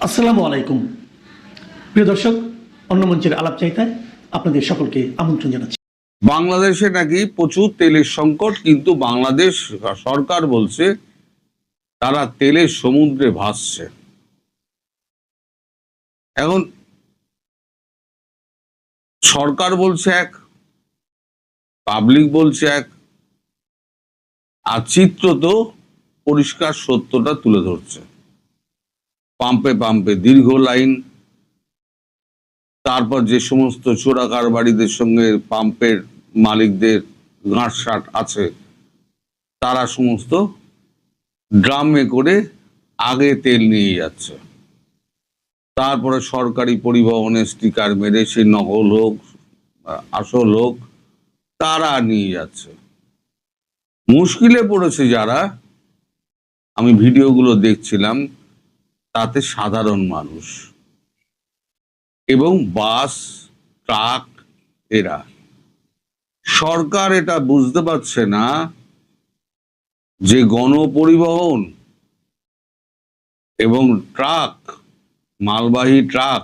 আসসালামু আলাইকুম প্রিয় দর্শক, অন্য মঞ্চের আলাপ চাইতায় আপনাদের সকলকে আমন্ত্রণ জানাচ্ছি। বাংলাদেশে নাকি প্রচুর তেলের সংকট, কিন্তু বাংলাদেশ সরকার বলছে তারা তেলের সমুদ্রে ভাসছে। এখন সরকার বলছে এক, পাবলিক বলছে এক, আর চিত্র তো পরিষ্কার সত্যটা তুলে ধরছে। পাম্পে পাম্পে দীর্ঘ লাইন, তারপর যে সমস্ত চোরা কারবারিদের সঙ্গে পাম্পের মালিকদের গাঁটসাট আছে, তারা সমস্ত ড্রামে করে আগে তেল নিয়ে যাচ্ছে। তারপরে সরকারি পরিবহনে স্টিকার মেরে সে নকল হোক আসল হোক তারা নিয়ে যাচ্ছে। মুশকিলে পড়েছে যারা, আমি ভিডিওগুলো দেখছিলাম, তাতে সাধারণ মানুষ এবং বাস, ট্রাক। এরা সরকার এটা বুঝতে পারছে না যে গণপরিবহন এবং ট্রাক, মালবাহী ট্রাক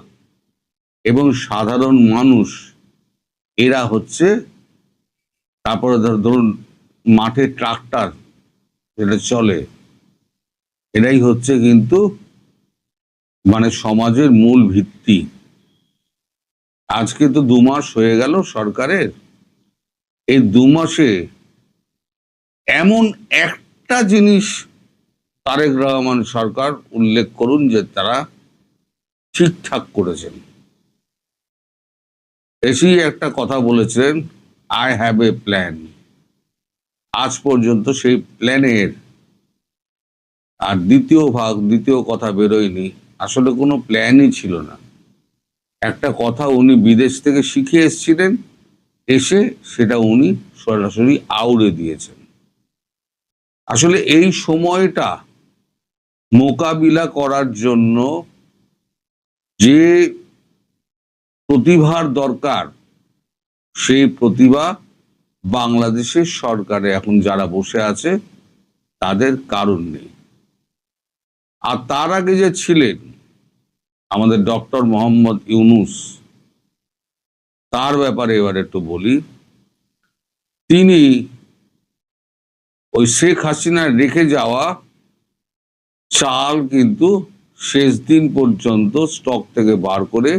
এবং সাধারণ মানুষ, এরা হচ্ছে, তারপরে ধরুন মাঠে ট্রাক্টর যেটা চলে, এরাই হচ্ছে কিন্তু মানে সমাজের মূল ভিত্তি। আজকে তো 2 মাস হয়ে গেল সরকারের। এই 2 মাসে এমন একটা জিনিস তারেক রহমান সরকার উল্লেখ করুন যে তারা ঠিকঠাক করেছেন। এসেই একটা কথা বলেছেন, আই হ্যাভ এ প্ল্যান। আজ পর্যন্ত সেই প্ল্যানের আর দ্বিতীয় কথা বেরোয়নি। আসলে কোনো প্ল্যানই ছিল না। একটা কথা উনি বিদেশ থেকে শিখে এসেছিলেন, এসে সেটা উনি সরাসরি আউড়ে দিয়েছেন। আসলে এই সময়টা মোকাবিলা করার জন্য যে প্রতিভার দরকার, সেই প্রতিভা বাংলাদেশের সরকারে এখন যারা বসে আছে তাদের কারণ নেই। আর তার আগে যে ছিলেন আমাদের ডক্টর মোহাম্মদ ইউনূস, তার ব্যাপারে এবার একটু বলি। তিনি ওই শেখ হাসিনার রেখে যাওয়া চাল কিন্তু শেষ দিন পর্যন্ত স্টক থেকে বার করে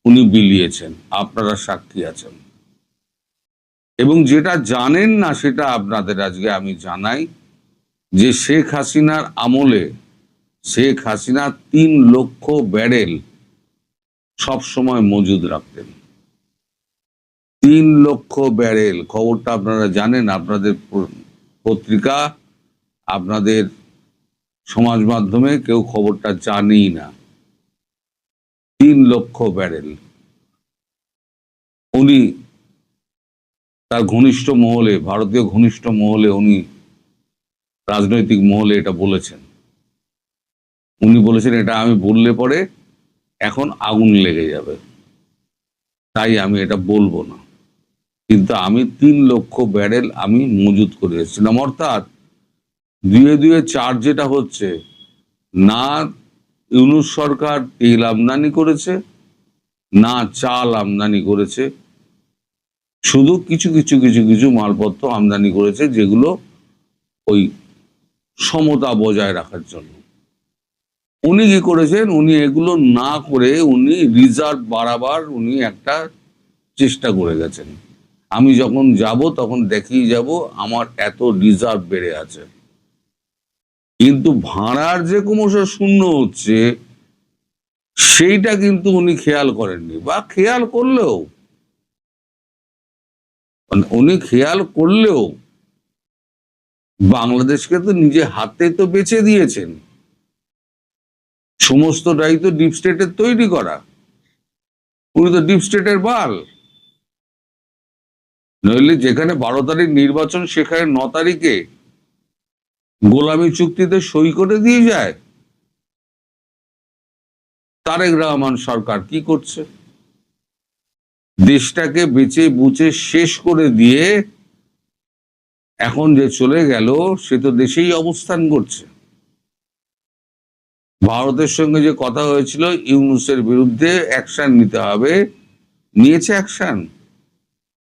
উনি বিলিয়েছেন, আপনারা সাক্ষী আছেন। এবং যেটা জানেন না সেটা আপনাদের আজকে আমি জানাই, যে শেখ হাসিনার আমলে শেখ হাসিনা 3 লক্ষ ব্যারেল সব সময় মজুদ রাখতেন। 3 লক্ষ ব্যারেল, খবরটা আপনারা জানেন। আপনাদের পত্রিকা, আপনাদের সমাজ মাধ্যমে কেউ খবরটা জানেই না। 3 লক্ষ ব্যারেল উনি তার ঘনিষ্ঠ মহলে, ভারতীয় ঘনিষ্ঠ মহলে, উনি রাজনৈতিক মহলে এটা বলেছেন। উনি বলেছেন এটা আমি বললে পরে এখন আগুন লেগে যাবে, তাই আমি এটা বলবো না। কিন্তু আমি 3 লক্ষ ব্যারেল আমি মজুত করে এসেছিলাম। অর্থাৎ 2 4 যেটা হচ্ছে, না ইউনূস সরকার তেল আমদানি করেছে, না চাল আমদানি করেছে, শুধু কিছু কিছু কিছু কিছু মালপত্র আমদানি করেছে, যেগুলো ওই সমতা বজায় রাখার জন্য। উনি কি করেছেন, উনি এগুলো না করে উনি রিজার্ভ বাড়াবার উনি একটা চেষ্টা করে গেছেন। আমি যখন যাব তখন দেখেই যাব আমার এত রিজার্ভ বেড়ে আছে। কিন্তু ভাড়ার যে ক্রমশ শূন্য হচ্ছে সেইটা কিন্তু উনি খেয়াল করেননি, বা খেয়াল করলেও বাংলাদেশকে তো নিজে হাতে তো বেচে দিয়েছেন। সমস্তটাই তো ডিপ স্টেটের তৈরি করা। উনি তো ডিপ স্টেটের বাল। নইলে যেখানে 12 তারিখ নির্বাচন, সেখানে 9 তারিখে গোলামি চুক্তিতে সই করে দিয়ে যায়। তারেক রহমান সরকার কি করছে, দেশটাকে বেচে বুচে শেষ করে দিয়ে এখন যে চলে গেল, সে তো দেশেই অবস্থান করছে। ভারতের সঙ্গে যে কথা হয়েছিল ইউনূসের বিরুদ্ধে অ্যাকশন নিতে হবে, নিয়েছে অ্যাকশন?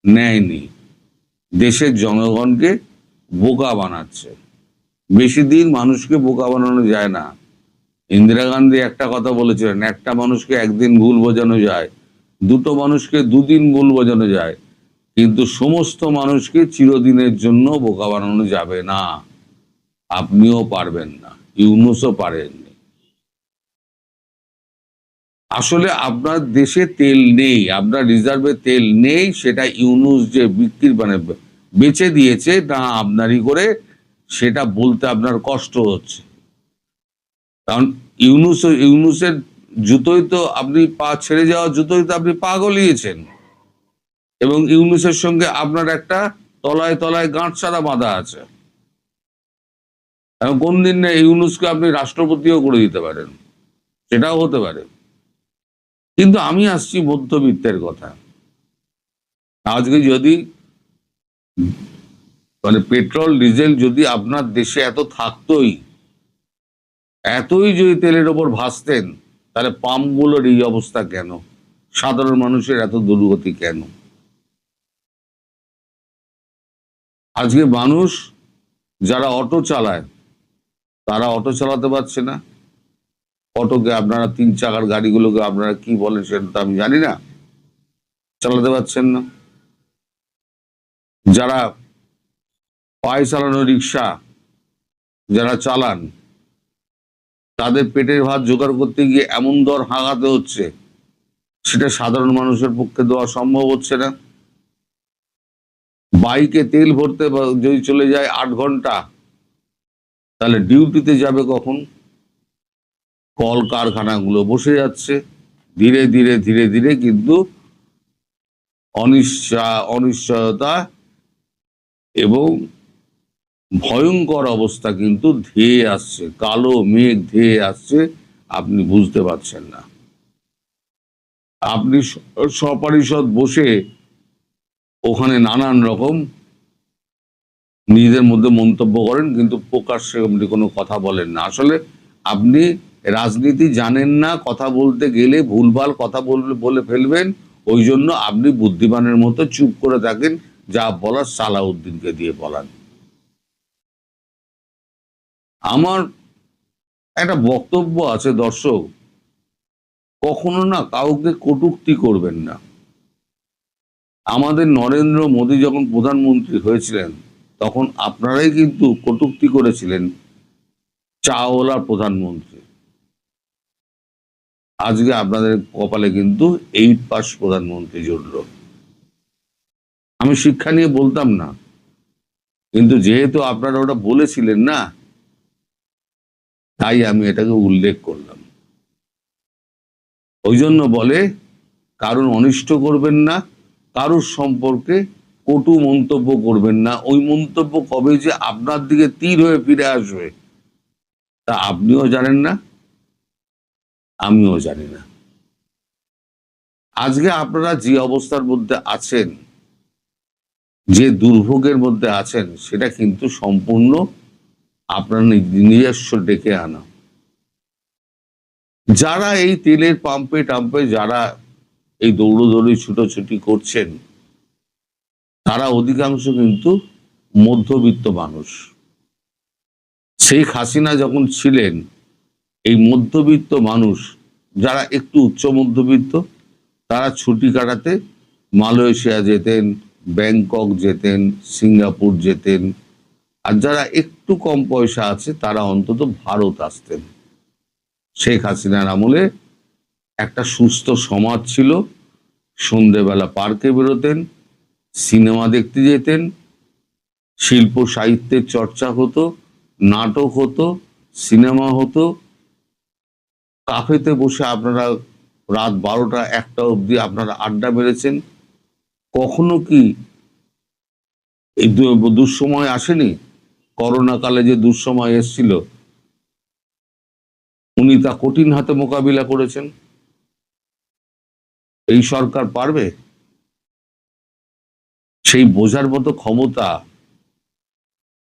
নেয়নি। দেশের জনগণকে বোকা বানাচ্ছে। বেশি দিন মানুষকে বোকা বানানো যায় না। ইন্দিরা গান্ধী একটা কথা বলেছিলেন, একটা মানুষকে একদিন ভুল বোঝানো যায়, দুটো মানুষকে দুদিন ভুল বোঝানো যায়, কিন্তু সমস্ত মানুষকে চিরদিনের জন্য বোকা বানানো যাবে না। আপনিও পারবেন না, ইউনূসও পারেননি। আসলে আপনার দেশে তেল নেই, আপনার রিজার্ভে তেল নেই, সেটা ইউনূস যে বিক্রি মানে বেচে দিয়েছে না আপনারই করে, সেটা বলতে আপনার কষ্ট হচ্ছে। কারণ ইউনূসের জুতোই তো আপনি পা ছেড়ে যাওয়া জুতোই তো আপনি পা গলিয়েছেন, এবং ইউনূসের সঙ্গে আপনার একটা তলায় তলায় গাঁটছাড়া বাঁধা আছে। এবং কোন দিন না ইউনূসকে আপনি রাষ্ট্রপতিও করে দিতে পারেন, সেটাও হতে পারে। কিন্তু আমি আসছি মধ্যবিত্তের কথা। আজকে যদি মানে পেট্রোল ডিজেল যদি আপনার দেশে এত থাকতোই, এতই যদি তেলের ওপর ভাসতেন, তাহলে পাম্পগুলোর এই অবস্থা কেন? সাধারণ মানুষের এত দুর্গতি কেন? আজকে মানুষ যারা অটো চালায়, তারা অটো চালাতে পারছে না। অটোকে আপনারা 3 চাকার গাড়িগুলোকে আপনারা কি বলেন সেটা তো আমি জানি না, চালাতে পারছেন না। যারা পায়ে চালানো রিক্সা যারা চালান, তাদের পেটের ভাত জোগাড় করতে গিয়ে এমন দর হাঁকাতে হচ্ছে, সেটা সাধারণ মানুষের পক্ষে দেওয়া সম্ভব হচ্ছে না। বাইকে তেল ভরতে যদি চলে যায় 8 ঘন্টা, তাহলে ডিউটিতে যাবে কখন? কলকারখানাগুলো বসে যাচ্ছে। ধীরে ধীরে ধীরে ধীরে কিন্তু অনিশ্চয়তা এবং ভয়ঙ্কর অবস্থা কিন্তু ধেয়ে আসছে, কালো মেঘ ধেয়ে আসছে, আপনি বুঝতে পারছেন না। আপনি সপরিষদ বসে ওখানে নানান রকম নিজেদের মধ্যে মন্তব্য করেন, কিন্তু প্রকাশ্যে আপনি কোনো কথা বলেন না। আসলে আপনি রাজনীতি জানেন না, কথা বলতে গেলে ভুলভাল কথা বলে ফেলবেন, ওই জন্য আপনি বুদ্ধিমানের মতো চুপ করে থাকেন, যা বলার সালাউদ্দিনকে দিয়ে বলান। আমার একটা বক্তব্য আছে দর্শক, কখনো না কাউকে কটূক্তি করবেন না। আমাদের নরেন্দ্র মোদী যখন প্রধানমন্ত্রী হয়েছিলেন, তখন আপনারাই কিন্তু কটূক্তি করেছিলেন চাওয়ালা প্রধানমন্ত্রী। আজকে আপনাদের কপালে কিন্তু 8 পাস প্রধানমন্ত্রী জুটল। আমি শিক্ষা নিয়ে বলতাম না, কিন্তু যেহেতু আপনারা ওটা বলেছিলেন না, তাই আমি এটাকে উল্লেখ করলাম। ওই জন্য বলে, কারণ অনিষ্ট করবেন না, কারোর সম্পর্কে কটু মন্তব্য করবেন না। ওই মন্তব্য কবে যে আপনার দিকে তীর হয়ে ফিরে আসবে, তা আপনিও জানেন না, আমিও জানি না। আজকে আপনারা যে অবস্থার মধ্যে আছেন, যে দুর্ভোগের মধ্যে আছেন, সেটা কিন্তু সম্পূর্ণ আপনার নিজস্ব ডেকে আনা। যারা এই তেলের পাম্পে টাম্পে যারা এই দৌড়দৌড়ি ছুটোছুটি করছেন, তারা অধিকাংশ কিন্তু মধ্যবিত্ত মানুষ। শেখ হাসিনা যখন ছিলেন, এই মধ্যবিত্ত মানুষ যারা একটু উচ্চ মধ্যবিত্ত, তারা ছুটি কাটাতে মালয়েশিয়া যেতেন, ব্যাংকক যেতেন, সিঙ্গাপুর যেতেন। আর যারা একটু কম পয়সা আছে, তারা অন্তত ভারত আসতেন। শেখ হাসিনার আমলে একটা সুস্থ সমাজ ছিল। সন্ধেবেলা পার্কে বেরোতেন, সিনেমা দেখতে যেতেন, শিল্প সাহিত্যের চর্চা হতো, নাটক হতো, সিনেমা হতো। কাফেতে বসে আপনারা রাত 12টা 1টা অবধি আপনারা আড্ডা মেরেছেন। কখনো কি এই দুঃসময় আসেনি? করোনা কালে যে দুঃসময় এসেছিল, উনি তা কঠিন হাতে মোকাবিলা করেছেন। এই সরকার পারবে? সেই বোঝার মতো ক্ষমতা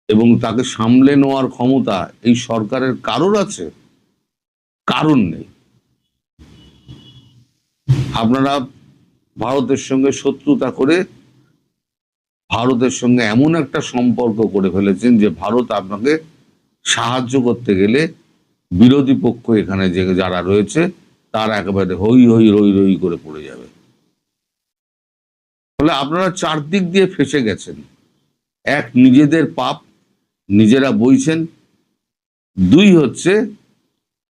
এবং তাকে সামলে নেওয়ার ক্ষমতা এই সরকারের কারোর আছে? কারণ নেই। আপনারা ভারতের সঙ্গে শত্রুতা করে ভারতের সঙ্গে এমন একটা সম্পর্ক করে ফেলেছেন যে ভারত আপনাকে সাহায্য করতে গেলে বিরোধী পক্ষ এখানে যে যারা রয়েছে তারা একেবারে হই হই রই রই করে পড়ে যাবে। ফলে আপনারা চারদিক দিয়ে ফেঁসে গেছেন। এক, নিজেদের পাপ নিজেরা বইছেন। দুই হচ্ছে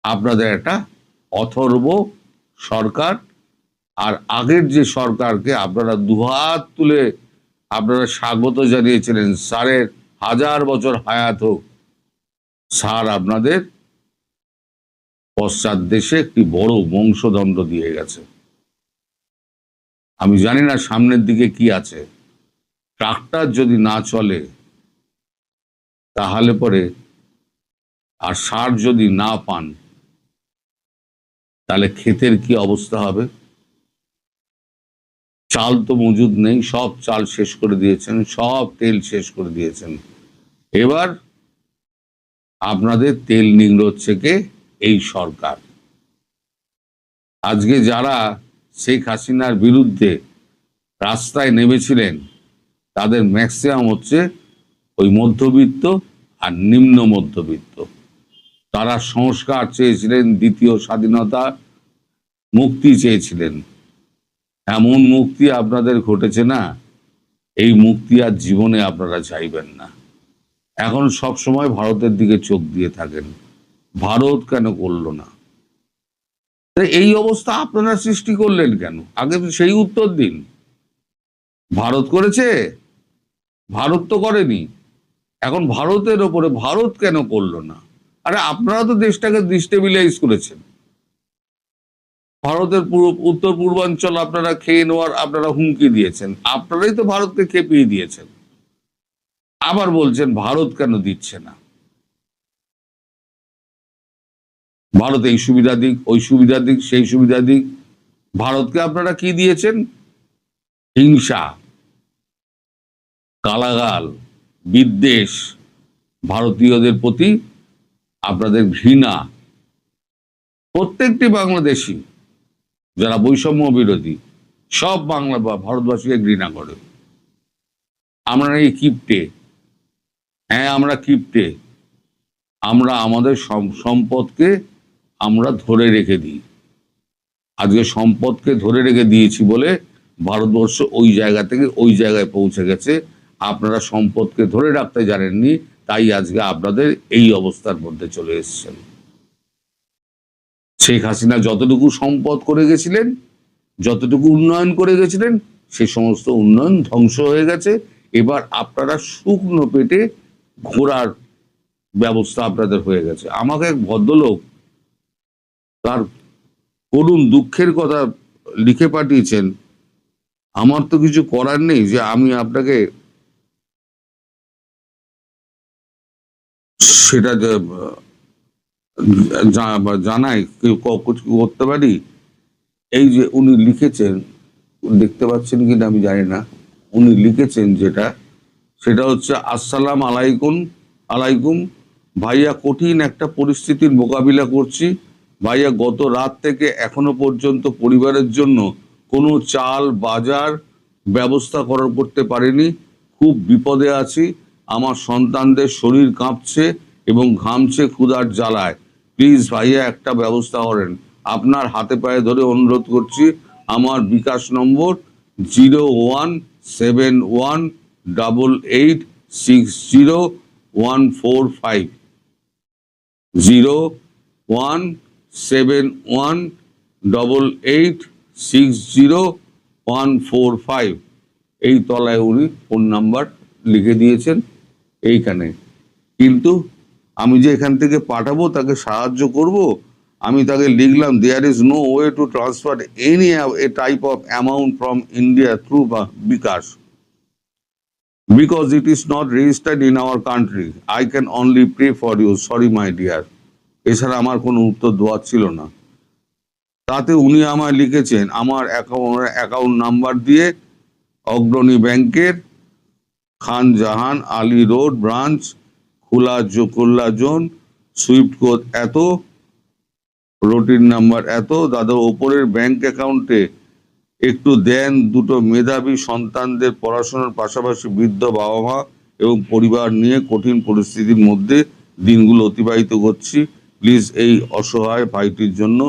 আপনাদের একটা অথর্ব সরকার, আর আগের যে সরকারকে আপনারা দুহাত তুলে আপনারা স্বাগত জানিয়েছিলেন, স্যারের 1000 বছর হায়াত হোক, স্যার আপনাদের পশ্চাৎ দেশে একটি বড় বংশদণ্ড দিয়ে গেছে। আমি জানি না সামনের দিকে কি আছে। ট্রাক্টর যদি না চলে তাহলে পরে, আর সার যদি না পান তাহলে ক্ষেতের কি অবস্থা হবে? চাল তো মজুদ নেই, সব চাল শেষ করে দিয়েছেন, সব তেল শেষ করে দিয়েছেন। এবার আপনাদের তেল নিংড়োচ্ছে কে? এই সরকার। আজকে যারা শেখ হাসিনার বিরুদ্ধে রাস্তায় নেমেছিলেন তাদের ম্যাক্সিমাম হচ্ছে ওই মধ্যবিত্ত আর নিম্ন মধ্যবিত্ত। তারা সংস্কার চেয়েছিলেন, দ্বিতীয় স্বাধীনতা, মুক্তি চেয়েছিলেন। এমন মুক্তি আপনাদের ঘটেছে না, এই মুক্তি আর জীবনে আপনারা চাইবেন না। এখন সব সময় ভারতের দিকে চোখ দিয়ে থাকেন, ভারত কেন করলো না। এই অবস্থা আপনারা সৃষ্টি করলেন কেন? আগে সেই উত্তর দিন। ভারত করেছে? ভারত তো করেনি। এখন ভারতের ওপরে ভারত কেন করলো না? আরে আপনারা তো দেশটাকে ডিস্টেবিলাইজ করেছেন। ভারতের উত্তর পূর্বাঞ্চল আপনারা খেয়ে নেওয়ার আপনারা হুমকি দিয়েছেন, আপনারাই তো ভারতকে খেপিয়ে দিয়েছেন। আবার বলছেন ভারত কেন দিচ্ছে না। ভারত এই সুবিধা দিক, ওই সুবিধা দিক, সেই সুবিধা দিক। ভারতকে আপনারা কি দিয়েছেন? হিংসা, কালাগাল, বিদ্বেষ, ভারতীয়দের প্রতি আপনাদের ঘৃণা। প্রত্যেকটি বাংলাদেশি যারা বৈষম্য বিরোধী সব বাংলা বা ভারতবাসীকে ঘৃণা করে। আমরা এই কিপ্টে, হ্যাঁ আমরা কিপ্টে, আমরা আমাদের সম্পদকে আমরা ধরে রেখে দিই। আজকে সম্পদকে ধরে রেখে দিয়েছি বলে ভারতবর্ষ ওই জায়গা থেকে ওই জায়গায় পৌঁছে গেছে। আপনারা সম্পদকে ধরে রাখতে জানেননি, তাই আজকে আপনাদের এই অবস্থার মধ্যে চলে এসেছেন। শেখ হাসিনা যতটুকু সম্পদ করে গেছিলেন, যতটুকু উন্নয়ন করে গেছিলেন, সে সমস্ত উন্নয়ন ধ্বংস হয়ে গেছে। এবার আপনারা শুকনো পেটে ঘোরার ব্যবস্থা আপনাদের হয়ে গেছে। আমাকে এক ভদ্রলোক তার করুণ দুঃখের কথা লিখে পাঠিয়েছেন। আমার তো কিছু করার নেই যে আমি আপনাকে সেটা জানাই, করতে পারি। এই যে উনি লিখেছেন, দেখতে পাচ্ছেন কিনা আমি জানি না, উনি লিখেছেন যেটা, সেটা হচ্ছে আসসালাম আলাইকুম ভাইয়া, কঠিন একটা পরিস্থিতির মোকাবিলা করছি ভাইয়া। গত রাত থেকে এখনো পর্যন্ত পরিবারের জন্য কোনো চাল বাজার ব্যবস্থা করতে পারিনি। খুব বিপদে আছি। আমার সন্তানদের শরীর কাঁপছে এবং ঘামছে ক্ষুধার জ্বালায়। প্লিজ ভাইয়া একটা ব্যবস্থা করেন। আপনার হাতে পায়ে ধরে অনুরোধ করছি। আমার বিকাশ নম্বর 017188600145, 017188600145। এই তলায় উনি ফোন নাম্বার লিখে দিয়েছেন এইখানে। কিন্তু আমি যে এখান থেকে পাঠাবো, তাকে সাহায্য করব, আমি তাকে লিখলাম there is no way to transfer any a type of amount from India through bKash because it is not registered in our country. I can only pray for you, sorry my dear. এছাড়া আমার কোনো উত্তর দেওয়ার ছিল না। তাতে উনি আমায় লিখেছেন আমার অ্যাকাউন্ট নাম্বার দিয়ে, অগ্রণী ব্যাংকের, Khan Jahan Ali road branch, Khulna zone, swift code এত, রুটিন নাম্বার এত, দাদা ওপরের ব্যাংক অ্যাকাউন্টে একটু দেন। দুটো মেধাবী সন্তানদের পড়াশোনার পাশাপাশি বৃদ্ধ বাবা মা এবং পরিবার নিয়ে কঠিন পরিস্থিতির মধ্যে দিনগুলো অতিবাহিত করছি। প্লিজ এই অসহায় ভাইটির জন্য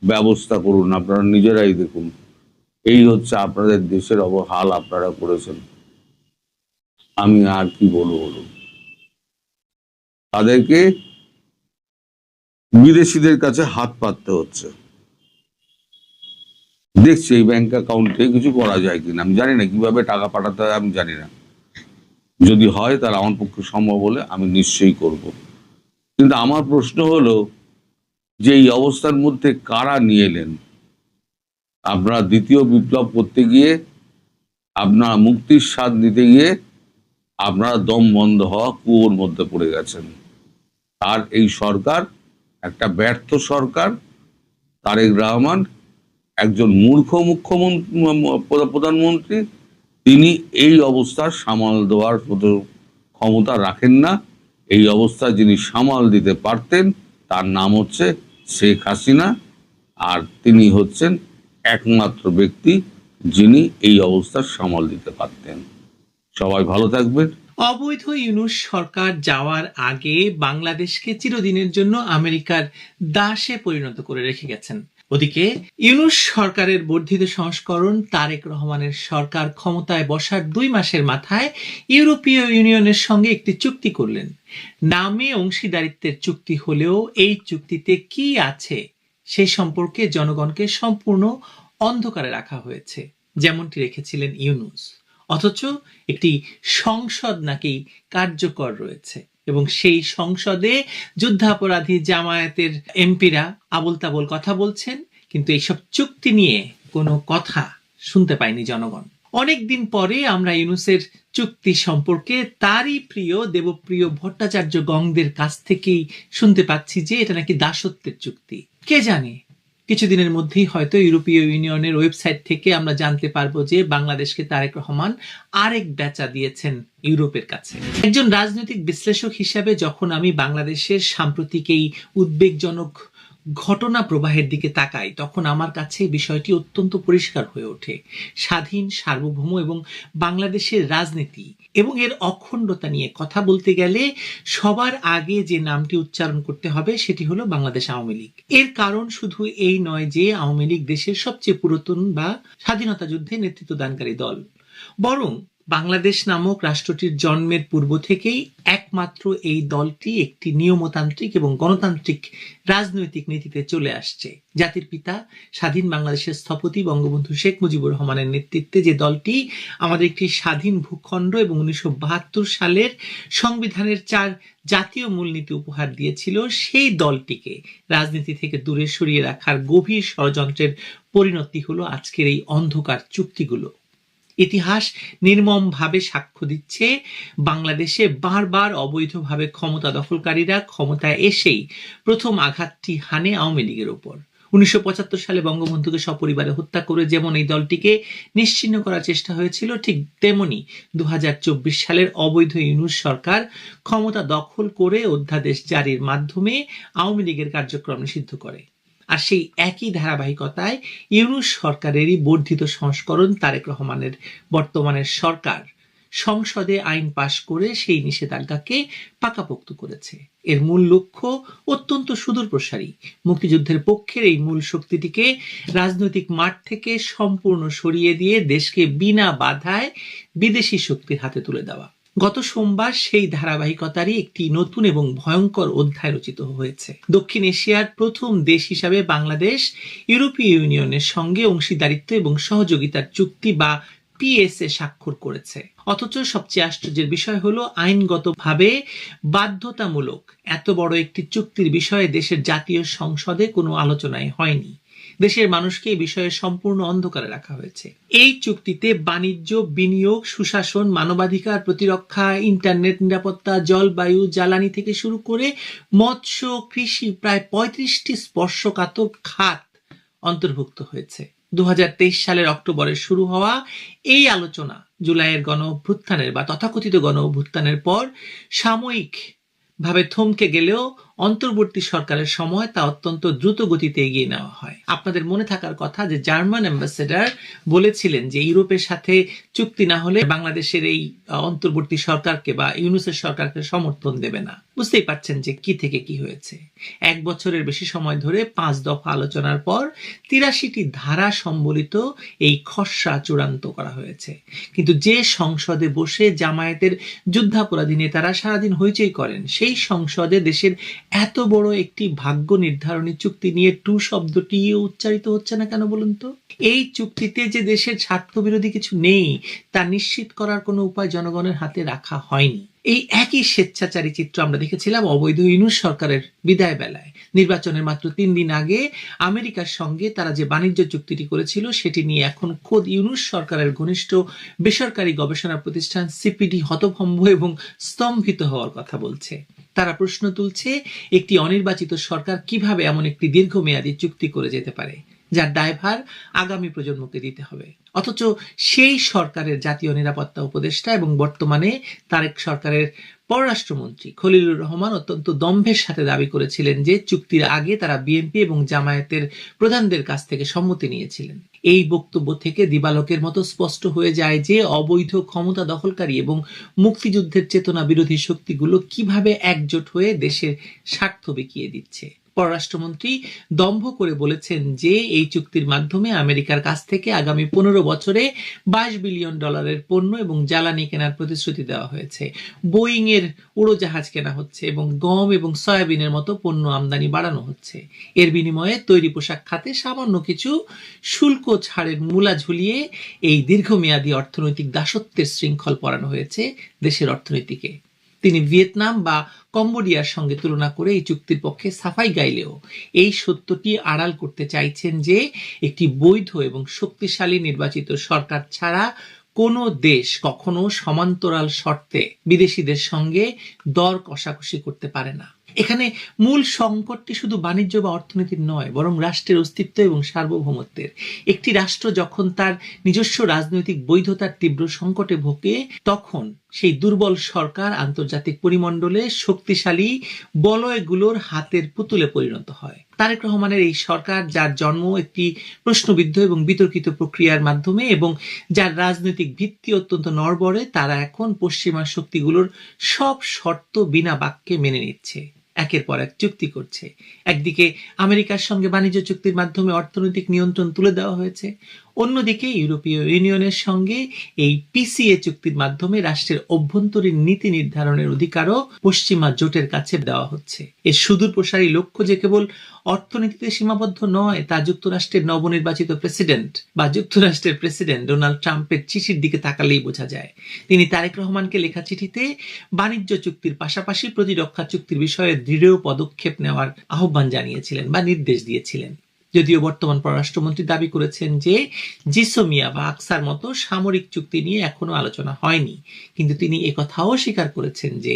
ব্যবস্থা করুন। আপনারা নিজেরাই দেখুন, এই হচ্ছে আপনাদের দেশের হাল আপনারা করেছেন। আমি আর কি বলবো বলুন। তাদেরকে বিদেশিদের কাছে হাত পাততে হচ্ছে। দেখছি এই ব্যাংক অ্যাকাউন্টে কিছু করা যায় কিনা। আমি জানি না কিভাবে টাকা পাঠাতে হয়, আমি জানি না। যদি হয় তাহলে আমার পক্ষে সম্ভব হলে আমি নিশ্চয়ই করব। কিন্তু আমার প্রশ্ন হলো যে এই অবস্থার মধ্যে কারা নিয়ে এলেন? আপনারা দ্বিতীয় বিপ্লব করতে গিয়ে, আপনারা মুক্তির স্বাদ নিতে গিয়ে আপনারা দম বন্ধ হওয়া কুয়োর মধ্যে পড়ে গেছেন। আর এই সরকার একটা ব্যর্থ সরকার। তারেক রহমান একজন মূর্খ প্রধানমন্ত্রী। তিনি এই অবস্থার সামাল দেওয়ার ক্ষমতা রাখেন না। এই অবস্থা যিনি সামাল দিতে পারতেন তার নাম হচ্ছে শেখ হাসিনা। আর তিনি হচ্ছেন একমাত্র ব্যক্তি যিনি এই অবস্থার সামাল দিতে পারতেন। সবাই ভালো থাকবেন। অবৈধ ইউনূস সরকার যাওয়ার আগে বাংলাদেশকে চিরদিনের জন্য আমেরিকার দাসে পরিণত করে রেখে গেছেন। ওদিকে ইউনূস সরকারের বর্ধিত সংস্করণ তারেক রহমানের সরকার ক্ষমতায় বসার 2 মাসের মাথায় ইউরোপীয় ইউনিয়নের সঙ্গে একটি চুক্তি করলেন। নামে অংশীদারিত্বের চুক্তি হলেও এই চুক্তিতে কি আছে সে সম্পর্কে জনগণকে সম্পূর্ণ অন্ধকারে রাখা হয়েছে, যেমনটি রেখেছিলেন ইউনূস। অথচ একটি সংসদ নাকি কার্যকর রয়েছে এবং সেই সংসদে যুদ্ধাপরাধী জামায়াতের এমপিরা আবোল তাবোল কথা বলছেন, কিন্তু এইসব চুক্তি নিয়ে কোনো কথা শুনতে পায়নি জনগণ। অনেকদিন পরে আমরা ইউনূসের চুক্তি সম্পর্কে তারই প্রিয় দেবপ্রিয় ভট্টাচার্য গংদের কাছ থেকেই শুনতে পাচ্ছি যে এটা নাকি দাসত্বের চুক্তি। কে জানে, কিছুদিনের মধ্যেই হয়তো ইউরোপীয় ইউনিয়নের ওয়েবসাইট থেকে আমরা জানতে পারবো যে বাংলাদেশকে তারেক রহমান আরেক বেচা দিয়েছেন ইউরোপের কাছে। একজন রাজনৈতিক বিশ্লেষক হিসাবে যখন আমি বাংলাদেশের সাম্প্রতিক এই উদ্বেগজনক ঘটনা প্রবাহের দিকে তাকাই, তখন আমার কাছে বিষয়টি অত্যন্ত পরিষ্কার হয়ে ওঠে। স্বাধীন, সার্বভৌম এবং বাংলাদেশের রাজনীতি এবং এর অখণ্ডতা নিয়ে কথা বলতে গেলে সবার আগে যে নামটি উচ্চারণ করতে হবে সেটি হলো বাংলাদেশ আওয়ামী লীগ। এর কারণ শুধু এই নয় যে আওয়ামী লীগ দেশের সবচেয়ে পুরাতন বা স্বাধীনতা যুদ্ধে নেতৃত্ব দানকারী দল, বরং বাংলাদেশ নামক রাষ্ট্রটির জন্মের পূর্ব থেকেই একমাত্র এই দলটি একটি নিয়মতান্ত্রিক এবং গণতান্ত্রিক রাজনৈতিক নীতিতে চলে আসছে। জাতির পিতা স্বাধীন বাংলাদেশের স্থপতি বঙ্গবন্ধু শেখ মুজিবুর রহমানের নেতৃত্বে যে দলটি আমাদের একটি স্বাধীন ভূখণ্ড এবং 1972 সালের সংবিধানের 4 জাতীয় মূলনীতি উপহার দিয়েছিল, সেই দলটিকে রাজনীতি থেকে দূরে সরিয়ে রাখার গভীর ষড়যন্ত্রের পরিণতি হলো আজকের এই অন্ধকার চুক্তিগুলো। ইতিহাস নির্মমভাবে সাক্ষ্য দিচ্ছে বাংলাদেশে বারবার অবৈধভাবে ক্ষমতা দখলকারীরা ক্ষমতায় এসেই প্রথম আঘাতটি হানে আওয়ামী লীগের উপর। 1975 সালে বঙ্গবন্ধুকে সপরিবারে হত্যা করে যেমন এই দলটিকে নিশ্চিহ্ন করার চেষ্টা হয়েছিল, ঠিক তেমনি 2024 সালের অবৈধ ইউনূস সরকার ক্ষমতা দখল করে অধ্যাদেশ জারির মাধ্যমে আওয়ামী লীগের কার্যক্রম নিষিদ্ধ করে। আর সেই একই ধারাবাহিকতায় ইউনূস সরকারেরই বর্ধিত সংস্করণ তারেক রহমানের বর্তমানের সরকার সংসদে আইন পাশ করে সেই নিষেধাজ্ঞাকে পাকাপোক্ত করেছে। এর মূল লক্ষ্য অত্যন্ত সুদূরপ্রসারী। মুক্তিযুদ্ধের পক্ষের এই মূল শক্তিটিকে রাজনৈতিক মাঠ থেকে সম্পূর্ণ সরিয়ে দিয়ে দেশকে বিনা বাধায় বিদেশি শক্তির হাতে তুলে দেওয়া। গত সোমবার সেই ধারাবাহিকতারই একটি নতুন এবং ভয়ঙ্কর অধ্যায় রচিত হয়েছে। দক্ষিণ এশিয়ার প্রথম দেশ হিসাবে বাংলাদেশ ইউরোপীয় ইউনিয়নের সঙ্গে অংশীদারিত্ব এবং সহযোগিতার চুক্তি বা পিএসএ স্বাক্ষর করেছে। অথচ সবচেয়ে আশ্চর্যের বিষয় হলো আইনগতভাবে বাধ্যতামূলক এত বড় একটি চুক্তির বিষয়ে দেশের জাতীয় সংসদে কোনো আলোচনাই হয়নি। দেশের মানুষকে এই বিষয়ে সম্পূর্ণ অন্ধকারে রাখা হয়েছে। এই চুক্তিতে বাণিজ্য, বিনিয়োগ, সুশাসন, মানবাধিকার, প্রতিরক্ষা, ইন্টারনেট নিরাপত্তা, জলবায়ু, জ্বালানি থেকে শুরু করে মৎস্য, কৃষি প্রায় 35টি স্পর্শকাতর খাত অন্তর্ভুক্ত হয়েছে। 2023 সালের অক্টোবরে শুরু হওয়া এই আলোচনা জুলাইয়ের গণ অভ্যুত্থানের বা তথাকথিত গণ অভ্যুত্থানের পর সাময়িক ভাবে থমকে গেলেও অন্তর্বর্তী সরকারের সময় তা অত্যন্ত দ্রুত গতিতে এগিয়ে নেওয়া হয়। আপনাদের মনে থাকার কথা যে জার্মান অ্যাম্বাসেডর বলেছিলেন যে ইউরোপের সাথে চুক্তি না হলে বাংলাদেশের এই অন্তর্বর্তী সরকারকে বা ইউনূসের সরকারকে সমর্থন দেবে না। বুঝতেই পারছেন যে কি থেকে কি হয়েছে। 1 বছরের বেশি সময় ধরে 5 দফা আলোচনার পর 83টি ধারা সম্বলিত এই খসড়া চূড়ান্ত করা হয়েছে। কিন্তু যে সংসদে বসে জামায়াতের যুদ্ধাপরাধী নেতারা সারাদিন হইচই করেন, সেই সংসদে দেশের এত বড় একটি ভাগ্য নির্ধারণী চুক্তি নিয়ে টু শব্দটি উচ্চারিত হচ্ছে না কেন বলুন তো? এই চুক্তিতে যে দেশের স্বার্থবিরোধী কিছু নেই তা নিশ্চিত করার কোনো উপায় জনগণের হাতে রাখা হয়নি। এই একই স্বেচ্ছাচারী চিত্র আমরা দেখেছিলাম অবৈধ ইউনূস সরকারের বিদায় বেলায়। নির্বাচনের মাত্র 3 দিন আগে আমেরিকার সঙ্গে তারা যে বাণিজ্য চুক্তিটি করেছিল সেটি নিয়ে এখন খোদ ইউনূস সরকারের ঘনিষ্ঠ বেসরকারি গবেষণা প্রতিষ্ঠান সিপিডি হতভম্ব এবং স্তম্ভিত হওয়ার কথা বলছে। তারা প্রশ্ন তুলছে, একটি অনির্বাচিত সরকার কিভাবে এমন একটি দীর্ঘমেয়াদী চুক্তি করে যেতে পারে যার দায়ভার আগামী প্রজন্মকে দিতে হবে। অথচ সেই সরকারের জাতীয় নিরাপত্তা উপদেষ্টা এবং বর্তমানে তারেক সরকারের পররাষ্ট্রমন্ত্রী খলিলুর রহমান অত্যন্ত দম্ভের সাথে দাবি করেছিলেন যে চুক্তির আগে তারা বিএনপি এবং জামায়াতের প্রধানদের কাছ থেকে সম্মতি নিয়েছিলেন। এই বক্তব্য থেকে দিবালোকের মতো স্পষ্ট হয়ে যায় যে অবৈধ ক্ষমতা দখলকারী এবং মুক্তিযুদ্ধের চেতনা বিরোধী শক্তিগুলো কিভাবে একজোট হয়ে দেশের স্বার্থ বিকিয়ে দিচ্ছে। পররাষ্ট্রমন্ত্রী দম্ভ করে বলেছেন যে এই চুক্তির মাধ্যমে আমেরিকার কাছ থেকে আগামী 15 বছরে $22 বিলিয়ন পণ্য এবং জ্বালানি কেনার প্রতিশ্রুতি দেওয়া হয়েছে। বোয়িং এর উড়োজাহাজ কেনা হচ্ছে এবং গম এবং সয়াবিনের মতো পণ্য আমদানি বাড়ানো হচ্ছে। এর বিনিময়ে তৈরি পোশাক খাতে সামান্য কিছু শুল্ক ছাড়ের মূলা ঝুলিয়ে এই দীর্ঘমেয়াদী অর্থনৈতিক দাসত্বের শৃঙ্খল পরানো হয়েছে দেশের অর্থনীতিকে। তিনি ভিয়েতনাম বা কম্বোডিয়ার সঙ্গে তুলনা করে এই চুক্তির পক্ষে সাফাই গাইলেও এই সত্যটি আড়াল করতে চাইছেন যে একটি বৈধ এবং শক্তিশালী নির্বাচিত সরকার ছাড়া কোনো দেশ কখনো সমান্তরাল শর্তে বিদেশিদের সঙ্গে দর কষাকষি করতে পারে না। এখানে মূল সংকটটি শুধু বাণিজ্য বা অর্থনীতির নয়, বরং রাষ্ট্রের অস্তিত্ব এবং সার্বভৌমত্বের। একটি রাষ্ট্র যখন তার নিজস্ব রাজনৈতিক বৈধতার তীব্র সংকটে ভোগে, তখন সেই দুর্বল সরকার আন্তর্জাতিক পরিমণ্ডলে শক্তিশালী বলয়গুলোর হাতের পুতুলে পরিণত হয়। তারেক রহমানের এই সরকার, যার জন্ম একটি প্রশ্নবিদ্ধ এবং বিতর্কিত প্রক্রিয়ার মাধ্যমে এবং যার রাজনৈতিক ভিত্তি অত্যন্ত নড়বড়ে, তারা এখন পশ্চিমা শক্তিগুলোর সব শর্ত বিনা বাক্যে মেনে নিচ্ছে, একের পর এক চুক্তি করছে। একদিকে আমেরিকার সঙ্গে বাণিজ্য চুক্তির মাধ্যমে অর্থনৈতিক নিয়ন্ত্রণ তুলে দেওয়া হয়েছে, অন্যদিকে ইউরোপীয় ইউনিয়নের সঙ্গে এই পিসিএ চুক্তির মাধ্যমে রাষ্ট্রের অভ্যন্তরীণ নীতি নির্ধারণের অধিকারও পশ্চিমা জোটের কাছে দেওয়া হচ্ছে। এর সুদূর প্রসারী লক্ষ্য যে কেবল অর্থনীতিতে সীমাবদ্ধ নয়, তা যুক্তরাষ্ট্রের নবনির্বাচিত প্রেসিডেন্ট বা যুক্তরাষ্ট্রের প্রেসিডেন্ট ডোনাল্ড ট্রাম্পের চিঠির দিকে তাকালেই বোঝা যায়। তিনি তারেক রহমানকে লেখা চিঠিতে বাণিজ্য চুক্তির পাশাপাশি প্রতিরক্ষা চুক্তির বিষয়ে দৃঢ় পদক্ষেপ নেওয়ার আহ্বান জানিয়েছিলেন বা নির্দেশ দিয়েছিলেন। যদিও বর্তমান পররাষ্ট্রমন্ত্রী দাবি করেছেন যে জিসোমিয়া বা আকসার মতো সামরিক চুক্তি নিয়ে এখনো আলোচনা হয়নি, কিন্তু তিনি একথাও স্বীকার করেছেন যে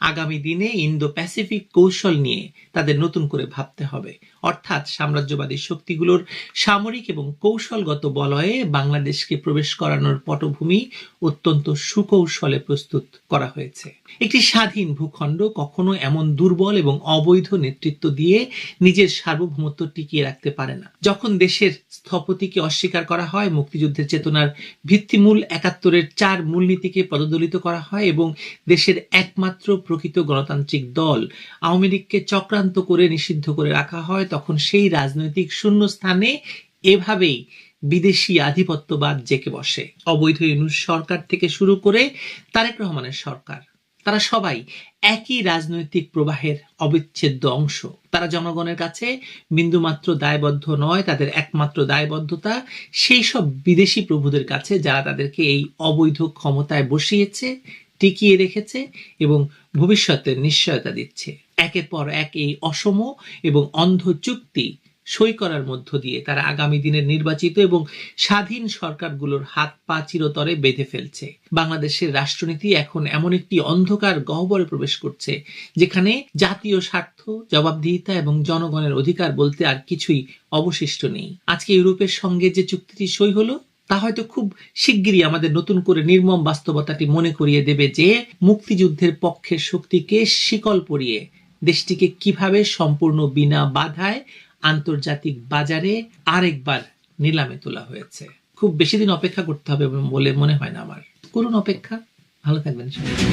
আগামী দিনে ইন্দো প্যাসিফিক কৌশল নিয়ে তাদের নতুন করে ভাবতে হবে। অর্থাৎ সাম্রাজ্যবাদী শক্তিগুলোর সামরিক এবং কৌশলগত বলয়ে বাংলাদেশকে প্রবেশ করানোর পটভূমি অত্যন্ত সুকৌশলে প্রস্তুত করা হয়েছে। একটি স্বাধীন ভূখণ্ড কখনো এমন দুর্বল এবং অবৈধ নেতৃত্ব দিয়ে নিজের সার্বভৌমত্ব টিকিয়ে রাখতে পারে না। যখন দেশের স্থপতিকে অস্বীকার করা হয়, মুক্তিযুদ্ধের চেতনার ভিত্তিমূল ৭১-এর 4 মূলনীতিকে পদদলিত করা হয় এবং দেশের একমাত্র প্রকৃত গণতান্ত্রিক দল আওয়ামী লীগকে চক্রান্ত করে নিষিদ্ধ করে রাখা হয়, তখন সেই রাজনৈতিক শূন্যস্থানে এভাবেই বিদেশি আধিপত্যবাদ জেঁকে বসে। অবৈধ ইউনূস সরকার থেকে শুরু করে তারেক রহমানের সরকার, তারা সবাই একই রাজনৈতিক প্রবাহের অবিচ্ছেদ্য অংশ। তারা জনগণের কাছে বিন্দুমাত্র দায়বদ্ধ নয়, তাদের একমাত্র দায়বদ্ধতা সেই সব বিদেশি প্রভুদের কাছে যারা তাদেরকে এই অবৈধ ক্ষমতায় বসিয়েছে, টিকিয়ে রেখেছে এবং ভবিষ্যতের নিশ্চয়তা দিচ্ছে। একের পর এক এই অসম এবং অন্ধ চুক্তি সই করার মধ্য দিয়ে তারা আগামী দিনের নির্বাচিত এবং স্বাধীন সরকারগুলোর হাত পা চিরতরে বেঁধে ফেলছে। বাংলাদেশের রাষ্ট্রনীতি এখন এমন একটি অন্ধকার গহ্বরে প্রবেশ করছে যেখানে জাতীয় স্বার্থ, জবাবদিহিতা এবং জনগণের অধিকার বলতে আর কিছুই অবশিষ্ট নেই। আজকে ইউরোপের সঙ্গে যে চুক্তিটি সই হলো, তা হয়তো খুব শিগগিরই আমাদের নতুন করে নির্মম বাস্তবতাটি মনে করিয়ে দেবে যে মুক্তিযুদ্ধের পক্ষের শক্তিকে শিকল পরিয়ে দেশটিকে কিভাবে সম্পূর্ণ বিনা বাধায় আন্তর্জাতিক বাজারে আরেকবার নিলামে তোলা হয়েছে। খুব বেশি দিন অপেক্ষা করতে হবে বলে মনে হয় না আমার। করুন অপেক্ষা। ভালো থাকবেন সবাই।